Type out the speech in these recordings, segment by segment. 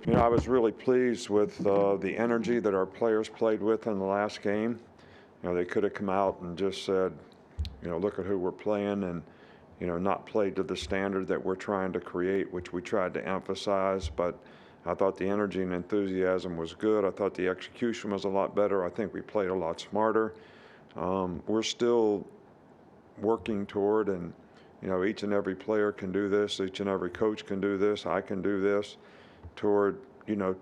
I was really pleased with the energy that our players played with in the last game. They could have come out and just said, look at who we're playing and, not played to the standard that we're trying to create, which we tried to emphasize. But I thought the energy and enthusiasm was good. I thought the execution was a lot better. I think we played a lot smarter. We're still working toward, and, each and every player can do this. Each and every coach can do this. I can do this toward,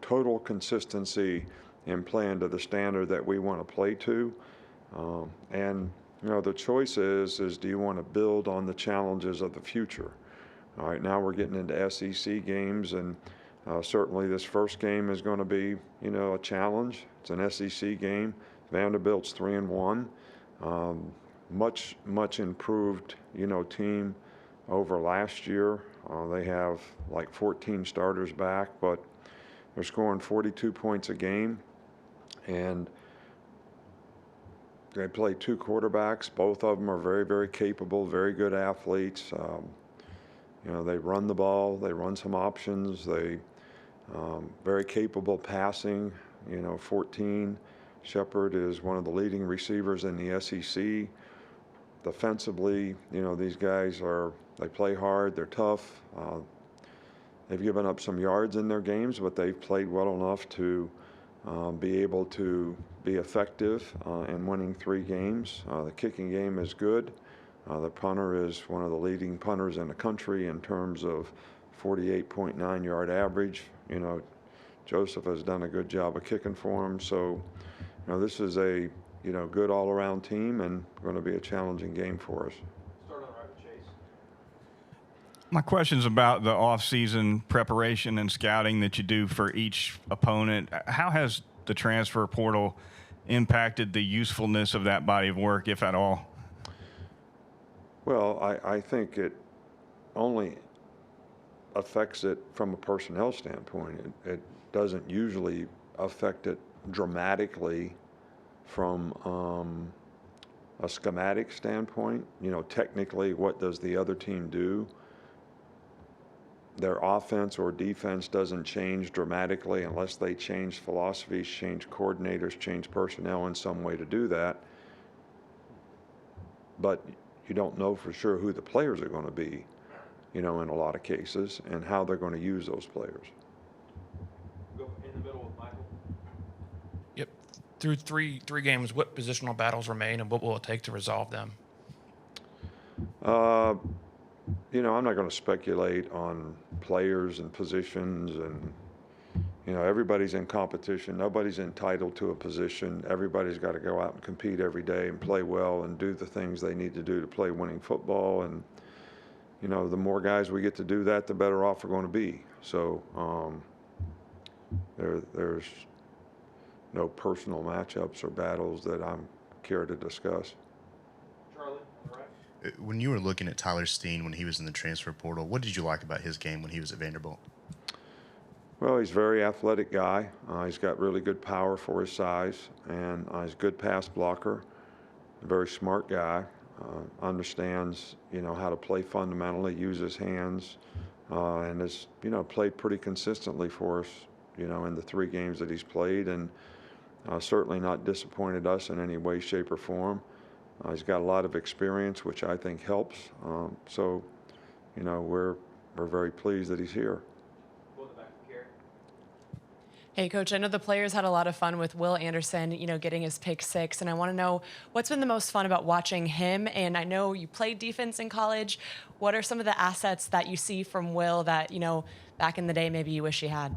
total consistency in playing to the standard that we want to play to. And the choice is do you want to build on the challenges of the future? All right, now we're getting into SEC games, and certainly this first game is going to be, a challenge. It's an SEC game. Vanderbilt's 3-1. Much improved, team over last year. They have like 14 starters back, but they're scoring 42 points a game, and they play two quarterbacks. Both of them are very, very capable, very good athletes. They run the ball. They run some options. They very capable passing. 14. Shepard is one of the leading receivers in the SEC. Defensively, these guys they play hard. They're tough. They've given up some yards in their games, but they've played well enough to be able to be effective in winning 3 games. The kicking game is good. The punter is one of the leading punters in the country in terms of 48.9 yard average. Joseph has done a good job of kicking for him. So, this is a good all-around team and going to be a challenging game for us. Start on the right with Chase. My question's about the off-season preparation and scouting that you do for each opponent. How has the transfer portal impacted the usefulness of that body of work, if at all? Well, I think it only affects it from a personnel standpoint. It doesn't usually affect it dramatically from a schematic standpoint. Technically, what does the other team do? Their offense or defense doesn't change dramatically unless they change philosophies, change coordinators, change personnel in some way to do that. But you don't know for sure who the players are going to be, in a lot of cases, and how they're going to use those players. Go in the middle with Michael. Yep. Through three games, what positional battles remain, and what will it take to resolve them? I'm not going to speculate on players and positions, and everybody's in competition. Nobody's entitled to a position. Everybody's got to go out and compete every day and play well and do the things they need to do to play winning football. And the more guys we get to do that, the better off we're going to be. So there's no personal matchups or battles that I'm care to discuss. Charlie, on the right. When you were looking at Tyler Steen when he was in the transfer portal, what did you like about his game when he was at Vanderbilt? Well, he's a very athletic guy. He's got really good power for his size, and he's a good pass blocker. A very smart guy. Understands, how to play fundamentally, use his hands, and has, played pretty consistently for us, in the 3 games that he's played, and certainly not disappointed us in any way, shape, or form. He's got a lot of experience, which I think helps. So, we're very pleased that he's here. Go in the back with Carrie. Hey, Coach, I know the players had a lot of fun with Will Anderson, getting his pick 6, and I want to know what's been the most fun about watching him. And I know you played defense in college. What are some of the assets that you see from Will that, back in the day maybe you wish you had?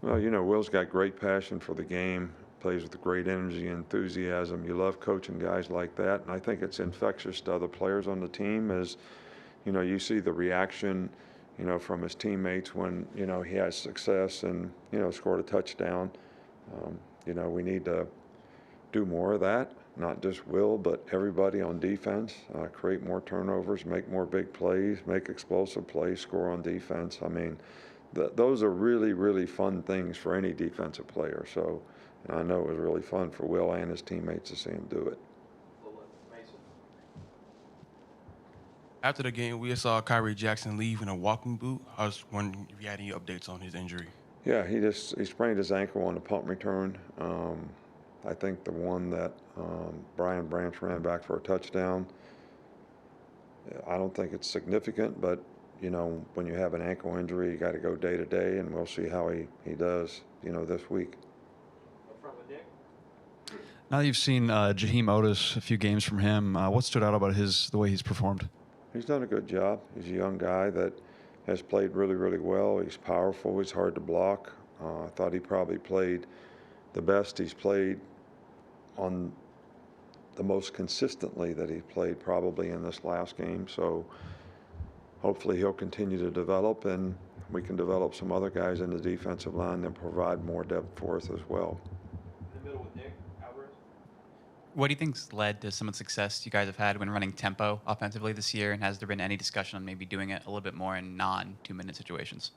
Well, Will's got great passion for the game, plays with great energy and enthusiasm. You love coaching guys like that, and I think it's infectious to other players on the team as, you see the reaction, from his teammates when, he has success and, scored a touchdown. We need to do more of that, not just Will, but everybody on defense, create more turnovers, make more big plays, make explosive plays, score on defense. I mean, those are really, really fun things for any defensive player. So I know it was really fun for Will and his teammates to see him do it. Mason. After the game, we saw Kyrie Jackson leave in a walking boot. I was wondering if you had any updates on his injury. Yeah, he sprained his ankle on the punt return. I think the one that Brian Branch ran back for a touchdown. I don't think it's significant, but when you have an ankle injury, you got to go day to day, and we'll see how he does, this week. Up front with Nick. Now that you've seen Jaheim Otis, a few games from him, what stood out about the way he's performed? He's done a good job. He's a young guy that has played really, really well. He's powerful. He's hard to block. I thought he probably played the best he's played on the most consistently that he played probably in this last game. So hopefully he'll continue to develop, and we can develop some other guys in the defensive line that provide more depth for us as well. In the middle with Nick Alvarez. What do you think's led to some of the success you guys have had when running tempo offensively this year? And has there been any discussion on maybe doing it a little bit more in non-2-minute situations?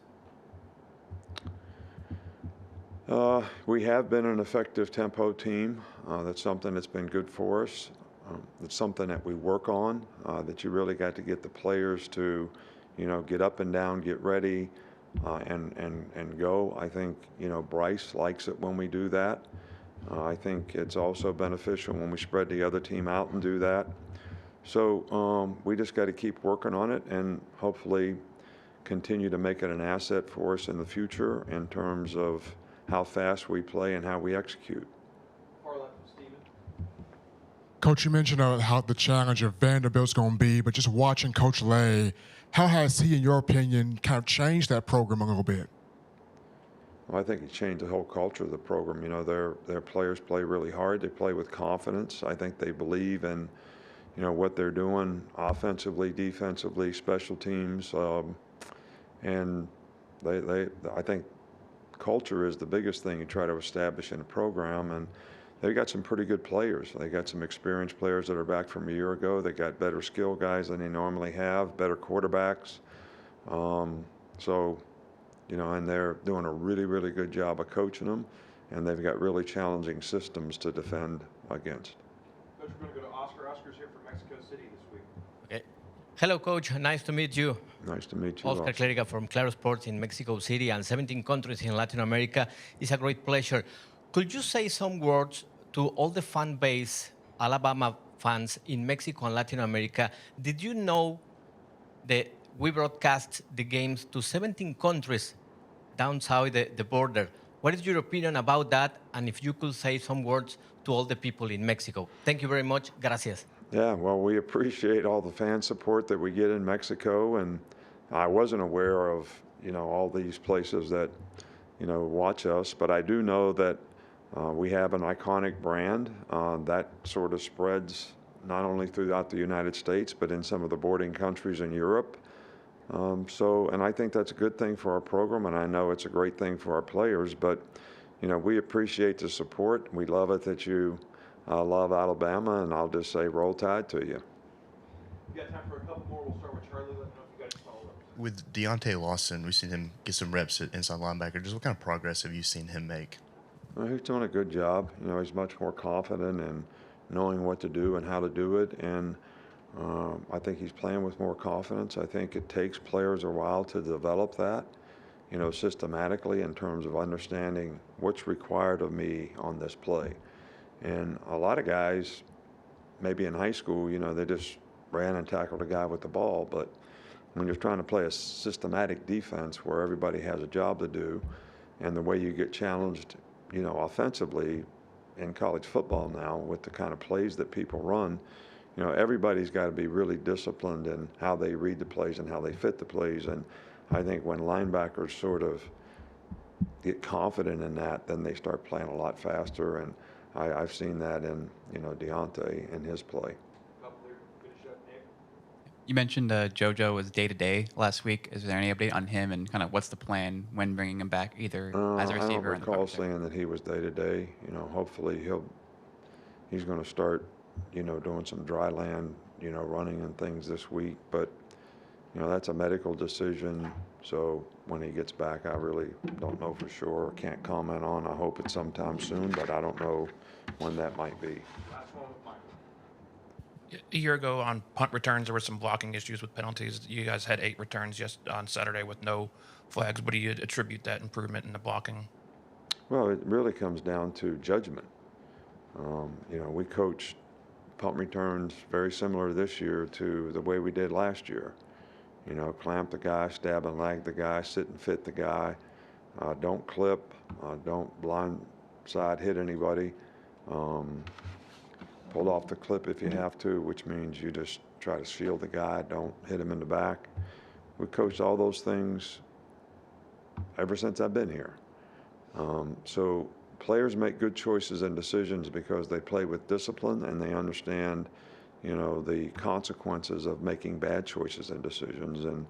We have been an effective tempo team. That's something that's been good for us. It's something that we work on, that you really got to get the players to, get up and down, get ready, and go. I think, Bryce likes it when we do that. I think it's also beneficial when we spread the other team out and do that. So we just got to keep working on it and hopefully continue to make it an asset for us in the future in terms of how fast we play and how we execute. Far left with Steven. Coach, you mentioned how the challenge of Vanderbilt's going to be, but just watching Coach Lay, how has he, in your opinion, kind of changed that program a little bit? Well, I think he changed the whole culture of the program. Their players play really hard. They play with confidence. I think they believe in, what they're doing offensively, defensively, special teams, and I think culture is the biggest thing you try to establish in a program, and they've got some pretty good players. They got some experienced players that are back from a year ago. They got better skill guys than they normally have, better quarterbacks. And they're doing a really, really good job of coaching them, and they've got really challenging systems to defend against. Coach, we're going to go to Oscar. Oscar's here from Mexico City this week. Okay. Hello, Coach. Nice to meet you. Nice to meet you. Oscar Oscar. Clerica from Claro Sports in Mexico City and 17 countries in Latin America. It's a great pleasure. Could you say some words to all the fan base, Alabama fans in Mexico and Latin America? Did you know that we broadcast the games to 17 countries down south the border? What is your opinion about that? And if you could say some words to all the people in Mexico. Thank you very much. Gracias. Yeah, well, we appreciate all the fan support that we get in Mexico, and I wasn't aware of, all these places that, watch us, but I do know that we have an iconic brand that sort of spreads not only throughout the United States, but in some of the bordering countries in Europe. And I think that's a good thing for our program, and I know it's a great thing for our players, but, we appreciate the support. We love it that you love Alabama, and I'll just say roll tide to you. We got time for a couple more. We'll start with Charlie. Let me know if you guys follow up. With Deontay Lawson, we've seen him get some reps at inside linebacker. Just what kind of progress have you seen him make? Well, he's doing a good job. He's much more confident in knowing what to do and how to do it, and I think he's playing with more confidence. I think it takes players a while to develop that, systematically in terms of understanding what's required of me on this play. And a lot of guys, maybe in high school, they just ran and tackled a guy with the ball. But when you're trying to play a systematic defense where everybody has a job to do, and the way you get challenged, offensively in college football now with the kind of plays that people run, everybody's got to be really disciplined in how they read the plays and how they fit the plays. And I think when linebackers sort of get confident in that, then they start playing a lot faster. And I've seen that in, Deontay in his play. Couple there. Finish up, Nick. You mentioned JoJo was day-to-day last week. Is there any update on him and kind of what's the plan when bringing him back, either as a receiver I don't or in the recall pocket? saying that he was day-to-day. Hopefully he's going to start, doing some dry land, running and things this week. But, that's a medical decision. So when he gets back, I really don't know for sure. Can't comment on. I hope it's sometime soon, but I don't know when that might be. Last one with Michael. A year ago on punt returns, there were some blocking issues with penalties. You guys had 8 returns just on Saturday with no flags. What do you attribute that improvement in the blocking? Well, it really comes down to judgment. You know, we coached punt returns very similar this year to the way we did last year. You know, clamp the guy, stab and lag the guy, sit and fit the guy. Don't clip, don't blind side hit anybody. Pull off the clip if you have to, which means you just try to shield the guy, don't hit him in the back. We coached all those things ever since I've been here. So players make good choices and decisions because they play with discipline and they understand, you know, the consequences of making bad choices and decisions. And,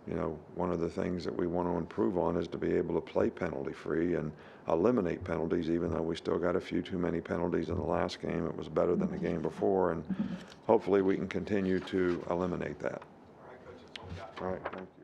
you know, one of the things that we want to improve on is to be able to play penalty-free and eliminate penalties, even though we still got a few too many penalties in the last game. It was better than the game before, and hopefully we can continue to eliminate that. All right, Coach, that's all we got. All right, thank you.